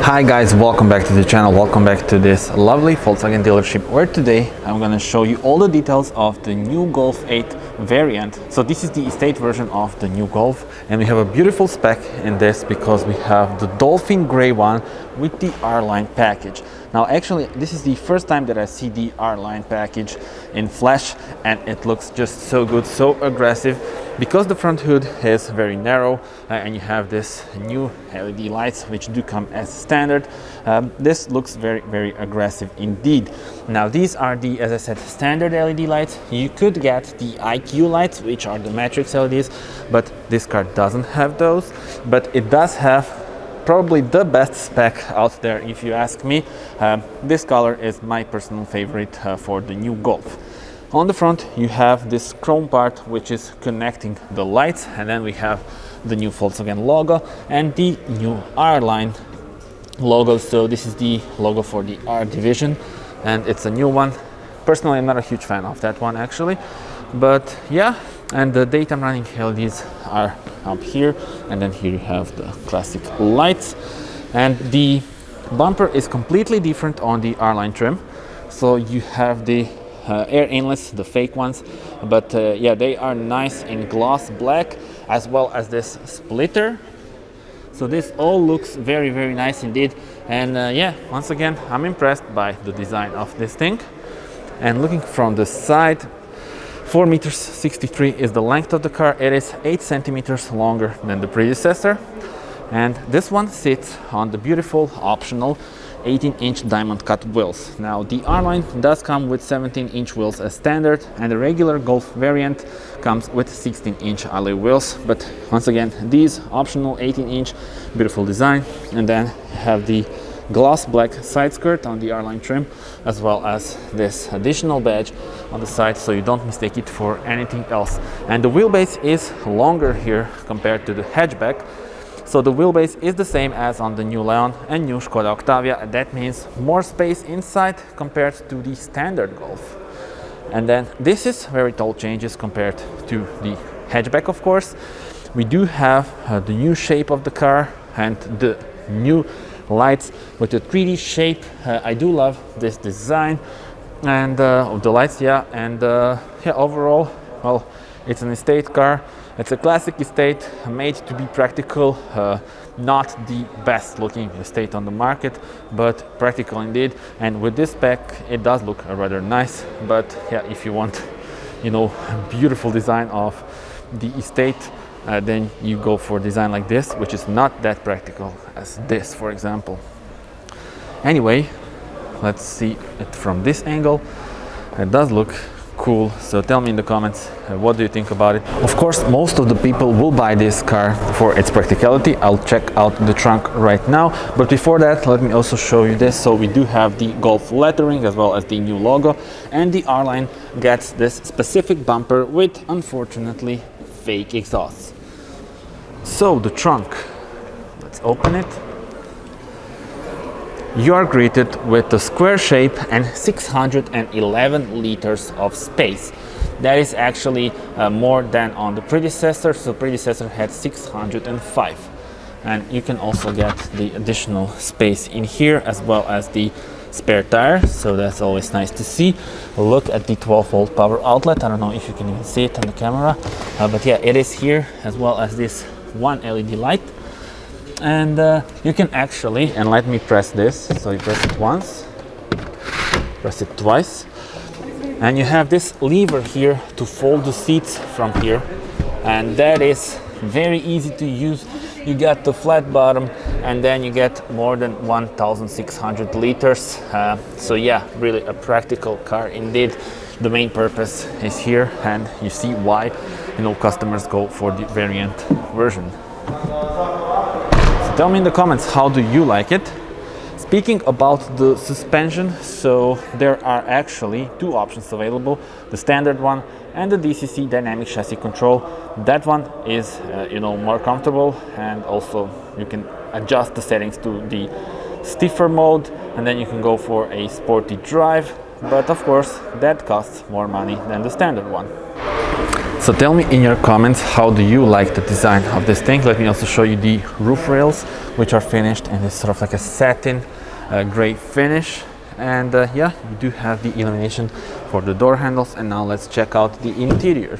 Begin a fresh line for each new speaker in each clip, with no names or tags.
Hi guys, welcome back to the channel, welcome back to this lovely Volkswagen dealership, where today I'm gonna show you all the details of the new Golf 8 variant. So this is the estate version of the new Golf, and we have a beautiful spec in this because we have the Dolphin gray one with the R-Line package. Now actually this is the first time that I see the R-Line package in flesh, and it looks just so good, so aggressive, because the front hood is very narrow and you have this new LED lights which do come as standard. This looks very aggressive indeed. Now these are the, as I said, standard LED lights. You could get the IQ lights, which are the matrix LEDs, but this car doesn't have those, but it does have probably the best spec out there if you ask me. This color is my personal favorite for the new Golf. On the front you have this chrome part which is connecting the lights, and then we have the new Volkswagen logo and the new R-Line logo. So this is the logo for the R division and it's a new one. Personally, I'm not a huge fan of that one actually, but yeah. And the daytime running LEDs are up here, and then here you have the classic lights, and the bumper is completely different on the R-Line trim. So you have the air inlets, the fake ones, but yeah, they are nice in gloss black, as well as this splitter. So this all looks very nice indeed, and yeah, once again I'm impressed by the design of this thing. And looking from the side, 4 meters 63 is the length of the car. It is 8 centimeters longer than the predecessor, and this one sits on the beautiful optional 18-inch diamond cut wheels. Now the R-Line does come with 17-inch wheels as standard, and the regular Golf variant comes with 16-inch alloy wheels, but once again these optional 18-inch, beautiful design. And then have the gloss black side skirt on the R-Line trim, as well as this additional badge on the side, so you don't mistake it for anything else. And the wheelbase is longer here compared to the hatchback. So the wheelbase is the same as on the new Leon and new Skoda Octavia, and that means more space inside compared to the standard Golf. And then this is very tall changes compared to the hatchback, of course. We do have the new shape of the car and the new lights with the 3D shape. I do love this design and of the lights, yeah. And yeah, overall, well, it's an estate car. It's a classic estate made to be practical, not the best looking estate on the market, but practical indeed. And with this spec it does look rather nice. But yeah, if you want, you know, beautiful design of the estate, then you go for a design like this, which is not that practical as this, for example. Anyway, let's see it from this angle. It does look cool, so tell me in the comments what do you think about it. Of course, most of the people will buy this car for its practicality. I'll check out the trunk right now, but before that let me also show you this. So we do have the Golf lettering as well as the new logo, and the R-Line gets this specific bumper with, unfortunately, fake exhausts. So the trunk, let's open it. You are greeted with the square shape and 611 liters of space. That is actually more than on the predecessor. So predecessor had 605, and you can also get the additional space in here, as well as the spare tire, so that's always nice to see. Look at the 12-volt power outlet. I don't know if you can even see it on the camera, but yeah, it is here, as well as this one LED light. And you can actually, and let me press this, so you press it once, press it twice, and you have this lever here to fold the seats from here, and that is very easy to use. You got the flat bottom, and then you get more than 1,600 liters. So yeah, really a practical car indeed. The main purpose is here, and you see why, you know, customers go for the variant version. So tell me in the comments, how do you like it? Speaking about the suspension, so there are actually two options available: the standard one and the DCC dynamic chassis control. That one is you know, more comfortable, and also you can adjust the settings to the stiffer mode, and then you can go for a sporty drive, but of course that costs more money than the standard one. So tell me in your comments, how do you like the design of this thing? Let me also show you the roof rails, which are finished in this sort of like a satin gray finish. And yeah, you do have the illumination for the door handles. And now let's check out the interior.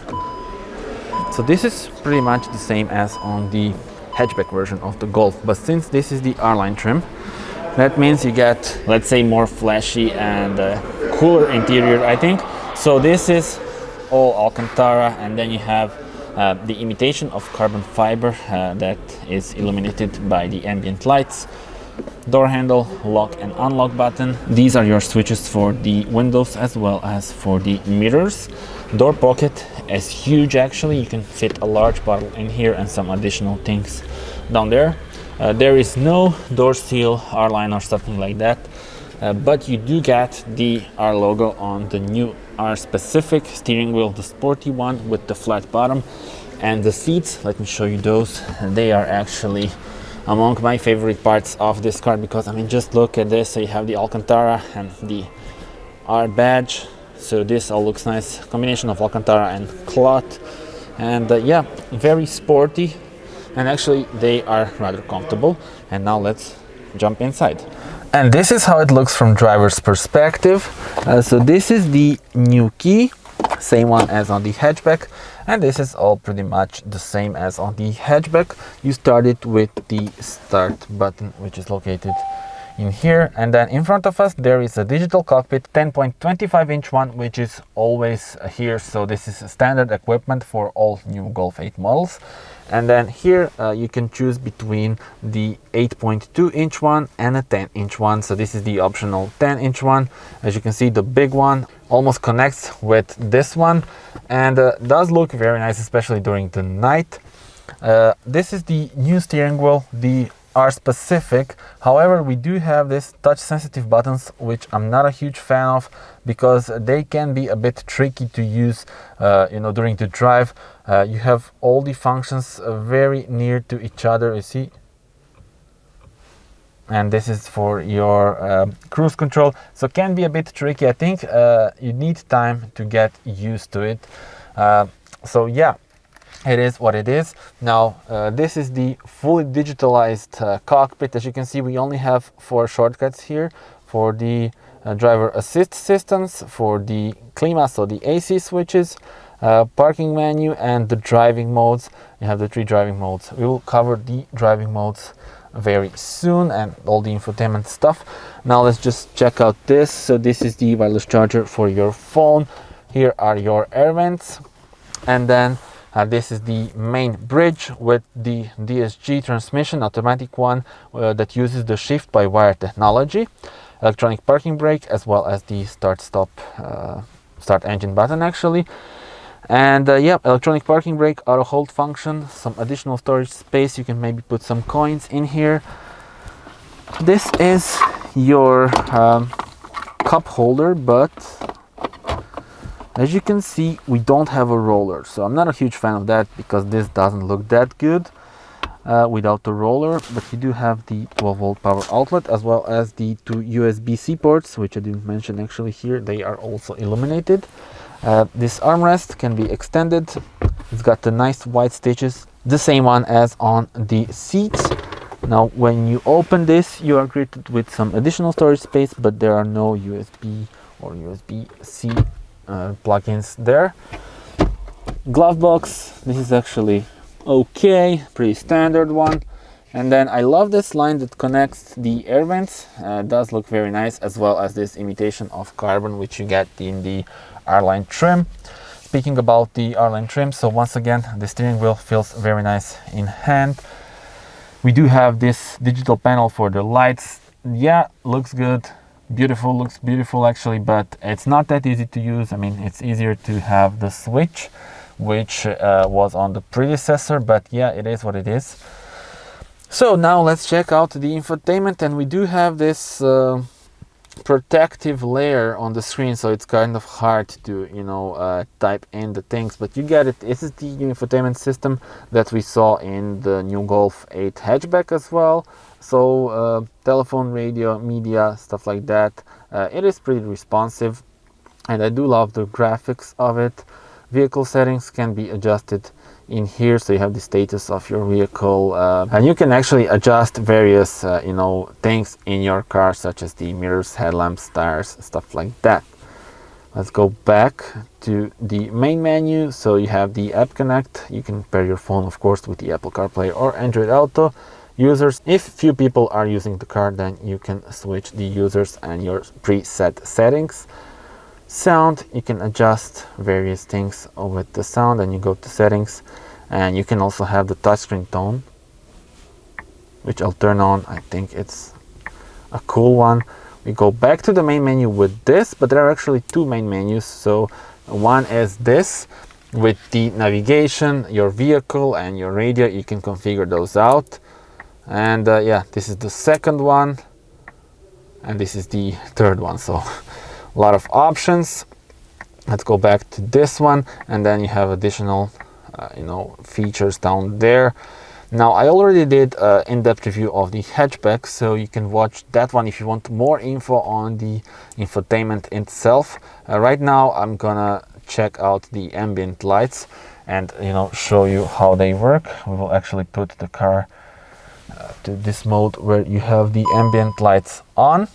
So this is pretty much the same as on the hatchback version of the Golf, but since this is the R-Line trim, that means you get, let's say, more flashy and cooler interior, I think. So this is all Alcantara, and then you have the imitation of carbon fiber that is illuminated by the ambient lights. Door handle, lock and unlock button. These are your switches for the windows as well as for the mirrors. Door pocket is huge, actually. You can fit a large bottle in here and some additional things down there. There is no door seal, R-Line or something like that, but you do get the R logo on the new R specific steering wheel, the sporty one with the flat bottom. And the seats, let me show you those. They are actually among my favorite parts of this car, because I mean, just look at this. So you have the Alcantara and the R badge, so this all looks nice, combination of Alcantara and cloth. And yeah, very sporty, and actually they are rather comfortable. And now let's jump inside. And this is how it looks from driver's perspective. So this is the new key, same one as on the hatchback, and this is all pretty much the same as on the hatchback. You start it with the start button, which is located in here, and then in front of us there is a digital cockpit, 10.25-inch one, which is always here. So this is standard equipment for all new Golf 8 models. And then here you can choose between the 8.2-inch one and a 10-inch one. So this is the optional 10-inch one. As you can see, the big one almost connects with this one, and does look very nice, especially during the night. This is the new steering wheel, the R specific. However, we do have this touch sensitive buttons, which I'm not a huge fan of, because they can be a bit tricky to use during the drive. You have all the functions very near to each other, you see, and this is for your cruise control, so can be a bit tricky. I think you need time to get used to it. So yeah, it is what it is. Now this is the fully digitalized cockpit. As you can see, we only have 4 shortcuts here for the driver assist systems, for the klima, so the AC switches, parking menu, and the driving modes. You have the 3 driving modes. We will cover the driving modes very soon, and all the infotainment stuff. Now let's just check out this. So this is the wireless charger for your phone. Here are your air vents, and then this is the main bridge with the DSG transmission, automatic one, that uses the shift by wire technology, electronic parking brake, as well as the start engine button actually. And yeah, electronic parking brake, auto hold function, some additional storage space. You can maybe put some coins in here. This is your cup holder, but as you can see, we don't have a roller, so I'm not a huge fan of that, because this doesn't look that good without the roller. But you do have the 12-volt power outlet, as well as the 2 USB-C ports, which I didn't mention actually here. They are also illuminated. This armrest can be extended. It's got the nice white stitches, the same one as on the seats. Now when you open this, you are greeted with some additional storage space, but there are no USB or USB-C plugins there. Glove box, this is actually okay, pretty standard one. And then I love this line that connects the air vents. Does look very nice, as well as this imitation of carbon, which you get in the R-Line trim. Speaking about the R-Line trim, so once again, the steering wheel feels very nice in hand. We do have this digital panel for the lights. Yeah, looks good. Beautiful, looks beautiful actually, but it's not that easy to use. I mean, it's easier to have the switch, which was on the predecessor, but yeah, it is what it is. So now let's check out the infotainment, and we do have this protective layer on the screen, so it's kind of hard to type in the things, but you get it. This is the infotainment system that we saw in the new Golf 8 hatchback as well. So telephone, radio, media, stuff like that. It is pretty responsive, and I do love the graphics of it. Vehicle settings can be adjusted in here, so you have the status of your vehicle, and you can actually adjust various you know, things in your car, such as the mirrors, headlamps, tires, stuff like that. Let's go back to the main menu. So you have the App Connect. You can pair your phone, of course, with the Apple CarPlay or Android Auto. Users, if few people are using the car, then you can switch the users and your preset settings. Sound, you can adjust various things with the sound, and you go to settings, and you can also have the touchscreen tone, which I'll turn on. I think it's a cool one. We go back to the main menu with this, but there are actually two main menus. So one is this with the navigation, your vehicle and your radio. You can configure those out. And yeah, this is the second one, and this is the third one. So a lot of options. Let's go back to this one, and then you have additional you know, features down there. Now, I already did an in-depth review of the hatchback, so you can watch that one if you want more info on the infotainment itself. Right now, I'm gonna check out the ambient lights and, you know, show you how they work. We will actually put the car to this mode where you have the ambient lights on.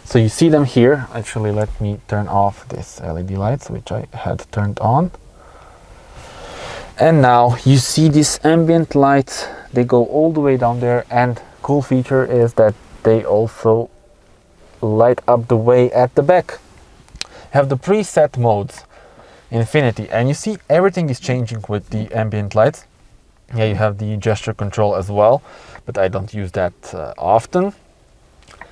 So you see them here. Actually, let me turn off this LED lights, which I had turned on. And now you see these ambient lights, they go all the way down there, and cool feature is that they also light up the way at the back. Have the preset modes, infinity, and you see everything is changing with the ambient lights. Yeah, you have the gesture control as well, but I don't use that often.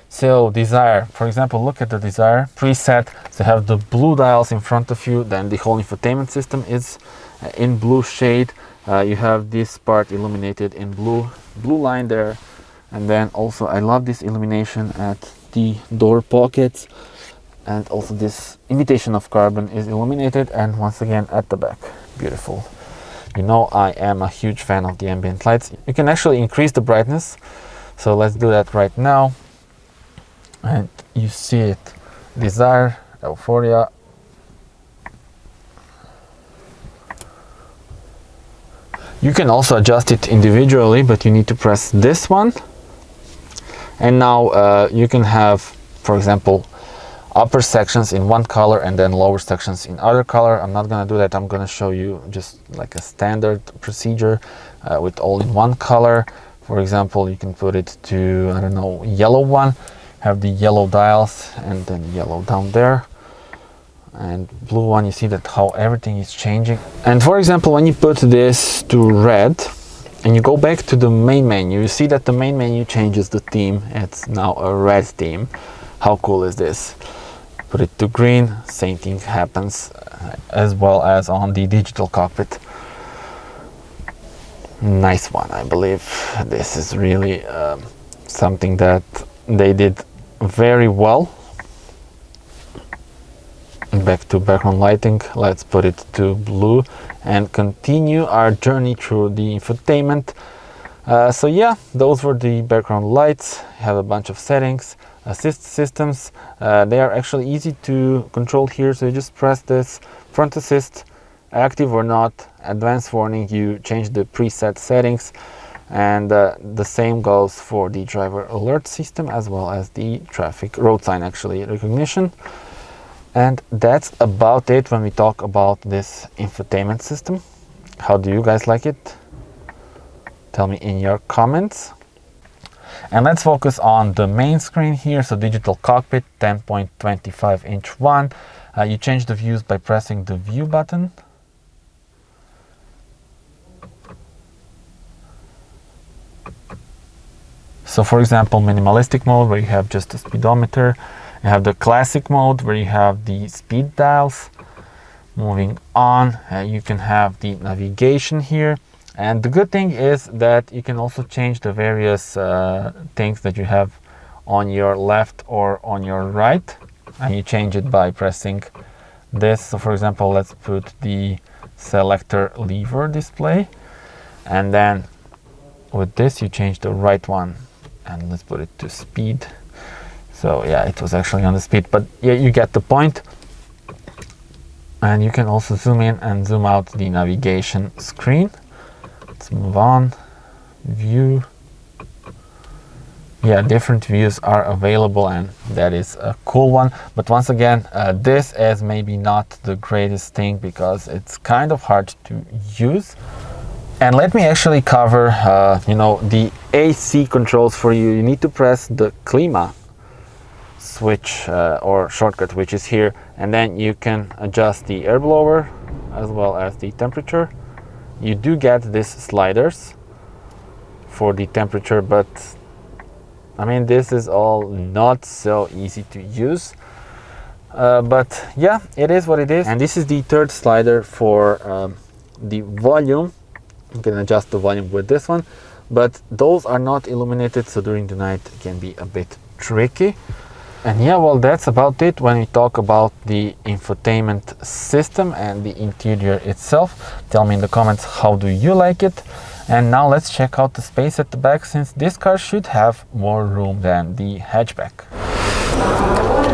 So desire, for example, look at the desire preset. So have the blue dials in front of you, then the whole infotainment system is in blue shade. You have this part illuminated in blue line there, and then also I love this illumination at the door pockets, and also this imitation of carbon is illuminated, and once again at the back. Beautiful. You know, I am a huge fan of the ambient lights. You can actually increase the brightness, so let's do that right now. And you see it, desire, euphoria. You can also adjust it individually, but you need to press this one. And now you can have, for example, upper sections in one color and then lower sections in other color. I'm not gonna do that. I'm gonna show you just like a standard procedure with all in one color. For example, you can put it to, I don't know, yellow one. Have the yellow dials and then yellow down there, and blue one. You see that how everything is changing. And for example, when you put this to red and you go back to the main menu, you see that the main menu changes the theme. It's now a red theme. How cool is this? Put it to green, same thing happens, as well as on the digital cockpit. Nice one, I believe. This is really something that they did very well. Back to background lighting, let's put it to blue and continue our journey through the infotainment. So yeah, those were the background lights. Have a bunch of settings, assist systems. They are actually easy to control here, so you just press this front assist, active or not, advanced warning. You change the preset settings. And the same goes for the driver alert system, as well as the traffic road sign actually recognition. And that's about it when we talk about this infotainment system. How do you guys like it? Tell me in your comments. And let's focus on the main screen here. So digital cockpit, 10.25 inch one. You change the views by pressing the view button. So for example, minimalistic mode, where you have just a speedometer. You have the classic mode, where you have the speed dials. Moving on, you can have the navigation here. And the good thing is that you can also change the various things that you have on your left or on your right. And you change it by pressing this. So for example, let's put the selector lever display. And then with this, you change the right one. And let's put it to speed. So yeah, it was actually on the speed, but yeah, you get the point. And you can also zoom in and zoom out the navigation screen. Let's move on. View. Yeah, different views are available, and that is a cool one. But once again, this is maybe not the greatest thing because it's kind of hard to use. And let me actually cover, you know, the AC controls for you. You need to press the Klima switch or shortcut, which is here, and then you can adjust the air blower as well as the temperature. You do get these sliders for the temperature, but I mean, this is all not so easy to use, but yeah, it is what it is. And this is the third slider for the volume. You can adjust the volume with this one, but those are not illuminated, so during the night it can be a bit tricky. And yeah, well, that's about it when we talk about the infotainment system and the interior itself. Tell me in the comments, how do you like it? And now let's check out the space at the back, since this car should have more room than the hatchback.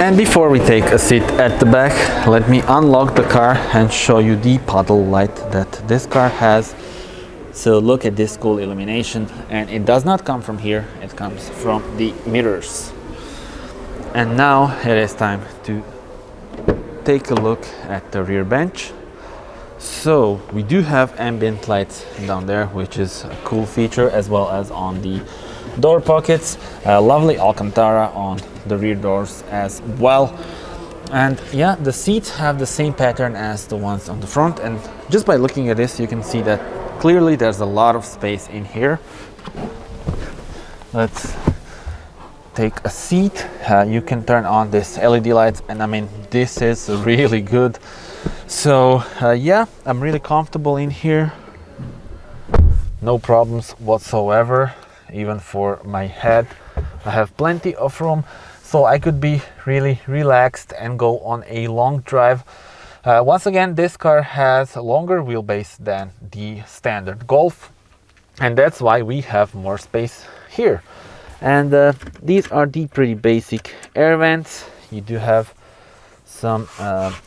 And before we take a seat at the back, let me unlock the car and show you the puddle light that this car has. So look at this cool illumination, and it does not come from here, it comes from the mirrors. And now it is time to take a look at the rear bench. So we do have ambient lights down there, which is a cool feature, as well as on the door pockets. Lovely Alcantara on the rear doors as well. And yeah, the seats have the same pattern as the ones on the front, and just by looking at this you can see that clearly there's a lot of space in here. Let's take a seat. You can turn on this LED lights, and I mean, this is really good. So yeah, I'm really comfortable in here, no problems whatsoever. Even for my head, I have plenty of room, so I could be really relaxed and go on a long drive. Once again, this car has a longer wheelbase than the standard Golf, and that's why we have more space here. And these are the pretty basic air vents. You do have some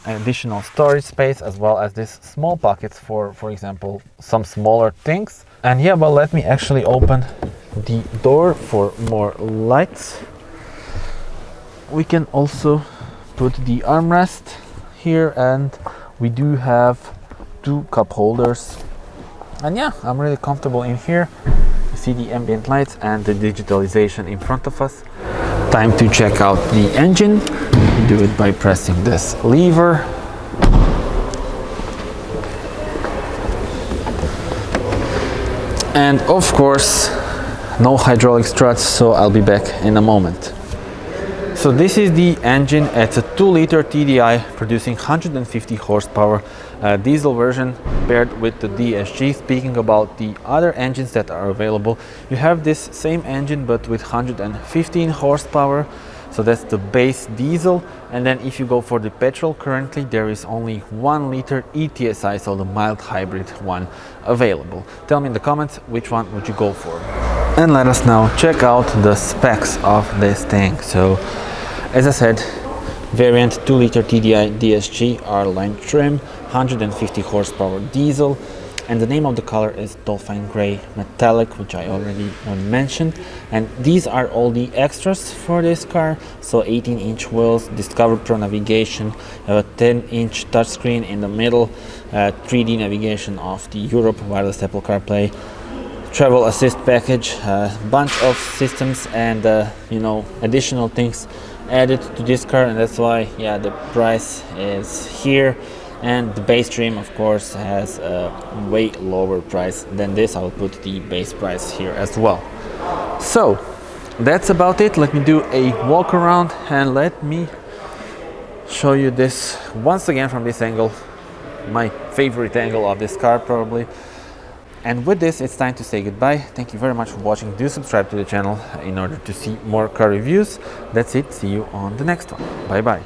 additional storage space, as well as these small pockets for example, some smaller things. And yeah, well, let me actually open the door for more lights. We can also put the armrest here, and we do have 2 cup holders. And yeah, I'm really comfortable in here. You see the ambient lights and the digitalization in front of us. Time to check out the engine. You do it by pressing this lever. And of course, no hydraulic struts, so I'll be back in a moment. So this is the engine. It's a 2-liter TDI producing 150 horsepower diesel version paired with the DSG. Speaking about the other engines that are available, you have this same engine but with 115 horsepower. So that's the base diesel, and then if you go for the petrol, currently there is only 1-liter ETSI, so the mild hybrid one available. Tell me in the comments, which one would you go for? And let us now check out the specs of this thing. So as I said, variant 2-liter TDI DSG R-line trim, 150 horsepower diesel, and the name of the color is Dolphin Gray Metallic, which I already mentioned. And these are all the extras for this car. So 18-inch wheels, Discover Pro navigation, a 10-inch touchscreen in the middle, 3D navigation of the Europe wireless Apple CarPlay, travel assist package, a bunch of systems and you know, additional things added to this car, and that's why, yeah, the price is here. And the base trim, of course, has a way lower price than this. I'll put the base price here as well. So that's about it. Let me do a walk around and let me show you this once again from this angle, my favorite angle of this car probably. And with this, it's time to say goodbye. Thank you very much for watching. Do subscribe to the channel in order to see more car reviews. That's it. See you on the next one. Bye bye.